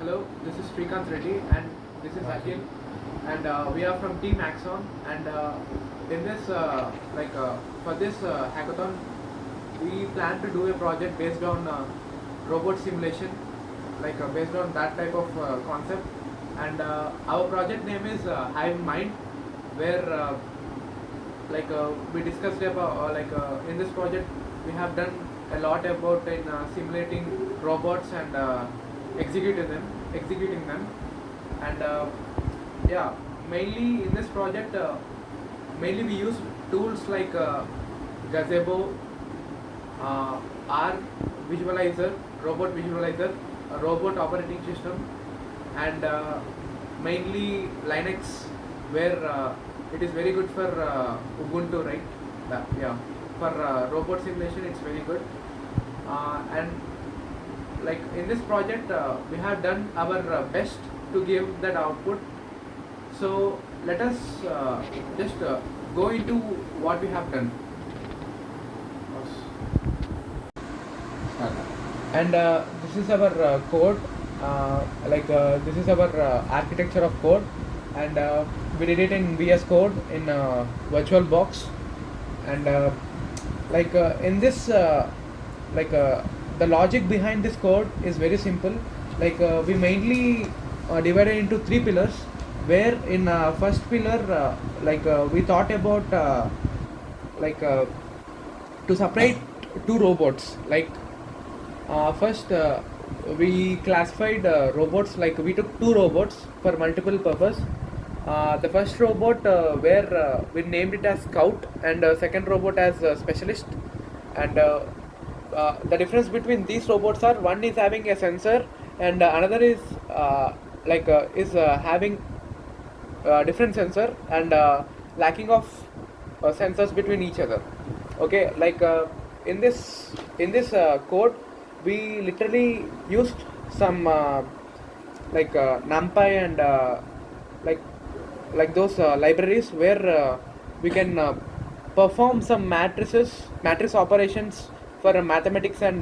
Hello, this is Srikanth Reddy and this is Akhil, and we are from Team Axon. And in this, for this hackathon, we plan to do a project based on robot simulation, based on that type of concept. And our project name is Hive Mind, where we discussed about in this project we have done a lot about in simulating robots and executing them. And yeah, mainly in this project, mainly we use tools like Gazebo, R visualizer, robot visualizer, a robot operating system, and mainly Linux, where it is very good for Ubuntu, right? Yeah, for robot simulation, it's very good. And like in this project, we have done our best to give that output. So let us just go into what we have done. And this is our code, this is our architecture of code, and we did it in VS Code in VirtualBox. And in this the logic behind this code is very simple. We mainly divided into three pillars, where in first pillar we thought about to separate two robots. First, we classified robots, we took two robots for multiple purpose. The first robot, where we named it as Scout, and second robot as Specialist. And the difference between these robots are, one is having a sensor and another is having different sensor and lacking of sensors between each other. Okay, in this code, we literally used some NumPy and those libraries where we can perform some matrix operations for mathematics and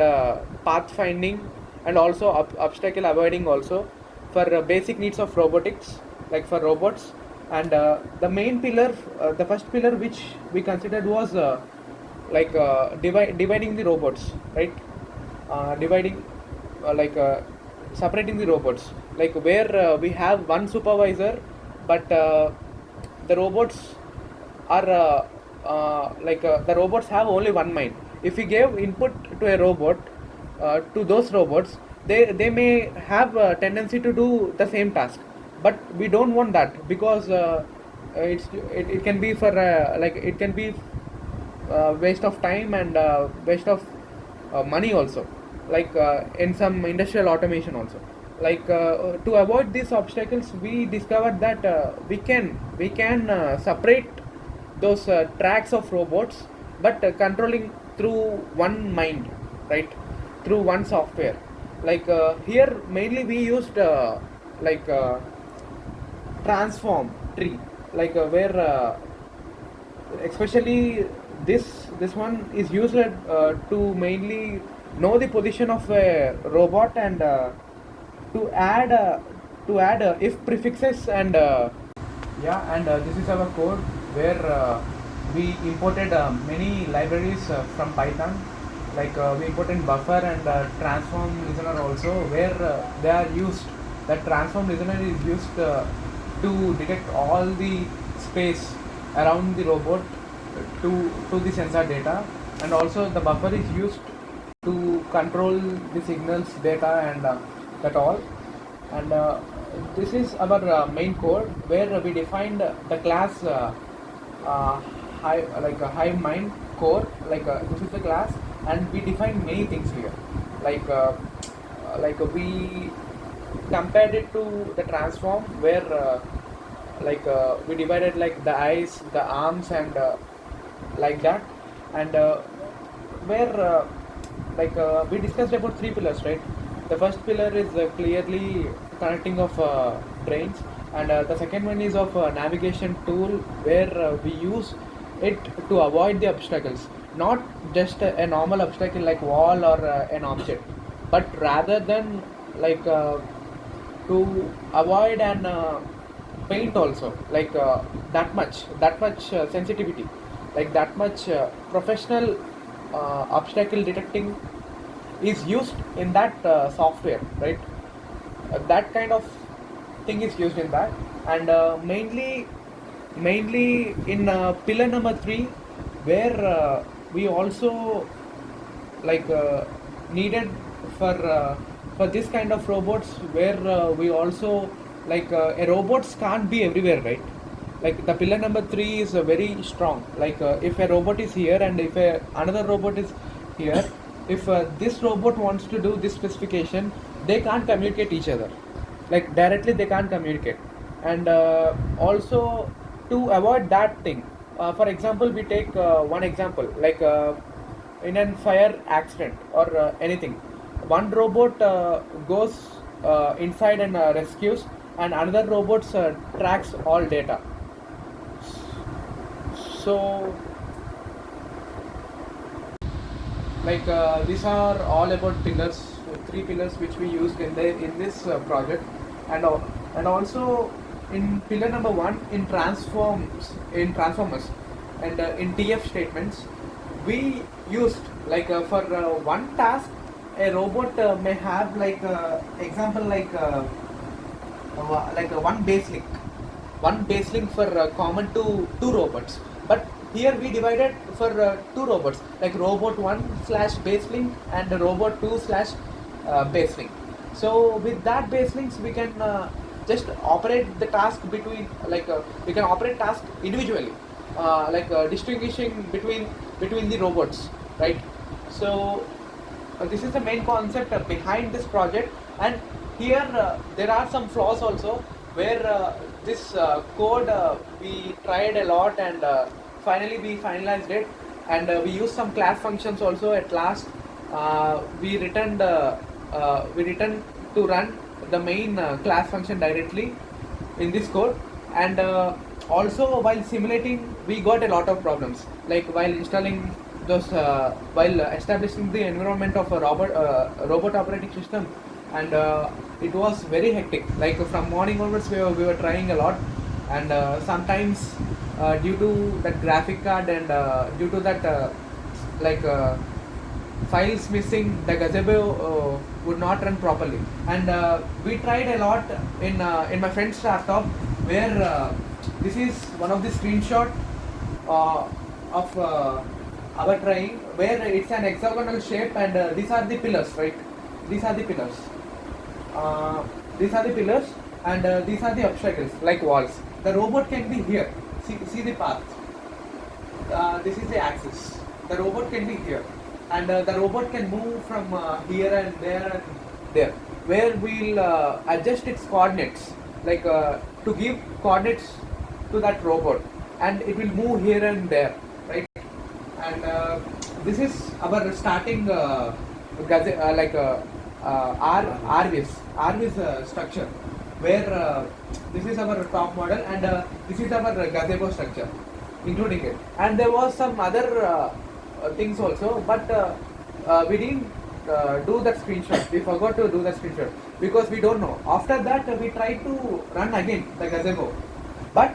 path finding, and also obstacle avoiding, also for basic needs of robotics, like for robots. And the main pillar, the first pillar which we considered was dividing the robots, right? Dividing separating the robots, where we have one supervisor, but the robots are the robots have only one mind. If we give input to a robot, to those robots, they may have a tendency to do the same task, but we don't want that, because it can be for it can be waste of time and waste of money also, in some industrial automation also. To avoid these obstacles, we discovered that we can separate those tracks of robots, but controlling through one mind, right? Through one software. Here mainly we used transform tree, where especially this one is used to mainly know the position of a robot, and to add if prefixes. And yeah, and this is our code, where we imported many libraries from Python. We imported buffer and transform listener also, where they are used. That transform listener is used to detect all the space around the robot to the sensor data, and also the buffer is used to control the signals data, and that all. And this is our main code, where we defined the class a hive mind core. This is the class, and we defined many things here. We compared it to the transform, where we divided the eyes, the arms, and like that. And where we discussed about three pillars, right? The first pillar is clearly connecting of trains, and the second one is of navigation tool, where we use it to avoid the obstacles, not just a normal obstacle like wall or an object, but rather than to avoid an paint also, like that much sensitivity, like that much professional obstacle detecting is used in that software, right? That kind of thing is used in that. And mainly in pillar number 3, where we also like needed for this kind of robots, where we also like a robots can't be everywhere, right? Like the pillar number 3 is very strong, like if a robot is here and if another robot is here, if this robot wants to do this specification, they can't communicate each other, like directly they can't communicate. And also, to avoid that thing, for example, we take one example, like in a fire accident or anything, one robot goes inside and rescues, and another robot tracks all data. So like these are all about pillars, 3 pillars which we used in this project. And also in pillar number 1, in transformers and in TF statements, we used like for one task, a robot may have like example, like one base link for common to two robots. But here we divided for 2 robots, like robot 1 slash base link and robot 2 slash base link. So with that base links, we can just operate the task between, like we can operate task individually, like distinguishing between the robots, right? So this is the main concept behind this project. And here there are some flaws also, where this code we tried a lot, and finally we finalized it. And we used some class functions also. At last we returned to run the main class function directly in this code. And also, while simulating, we got a lot of problems, like while installing those while establishing the environment of a robot operating system. And it was very hectic, like from morning onwards we were trying a lot. And sometimes due to that graphic card, and due to that like files missing, the gazebo would not run properly. And we tried a lot in my friend's laptop, where this is one of the screenshot of our trying, where it's an hexagonal shape. And these are the pillars, right? These are the pillars. These are the pillars, and these are the obstacles, like walls. The robot can be here. See the path. This is the axis. The robot can be here, and the robot can move from here and there, where we'll adjust its coordinates, like to give coordinates to that robot, and it will move here and there, right? And this is our starting like RVIS structure, where this is our top model, and this is our gazebo structure, including it. And there was some other things also, but we didn't do that screenshot. We forgot to do that screenshot because we don't know. After that, we tried to run again the gazebo, but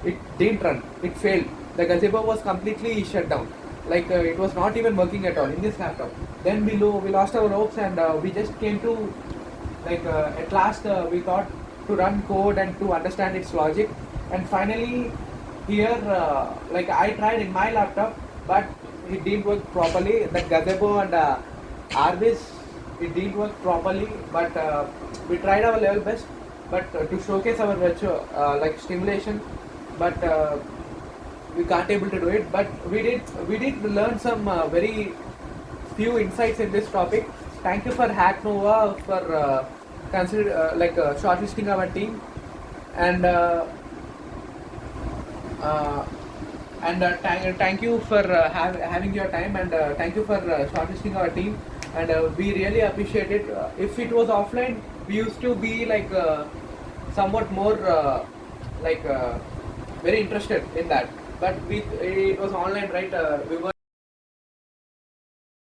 it didn't run. It failed. The gazebo was completely shut down. Like it was not even working at all in this laptop. Then we lost our hopes, and we just came to, like at last we thought to run code and to understand its logic. And finally here like I tried in my laptop, but it didn't work properly. The gazebo and RVIS, it didn't work properly, but we tried our level best, but to showcase our virtual like stimulation, but we can't able to do it. But we did learn some very few insights in this topic. Thank you for Hacknova for consider like shortlisting our team. And thank you for having your time. And thank you for shortlisting our team. And we really appreciate it. If it was offline, we used to be like somewhat more like very interested in that. But it was online, right? We were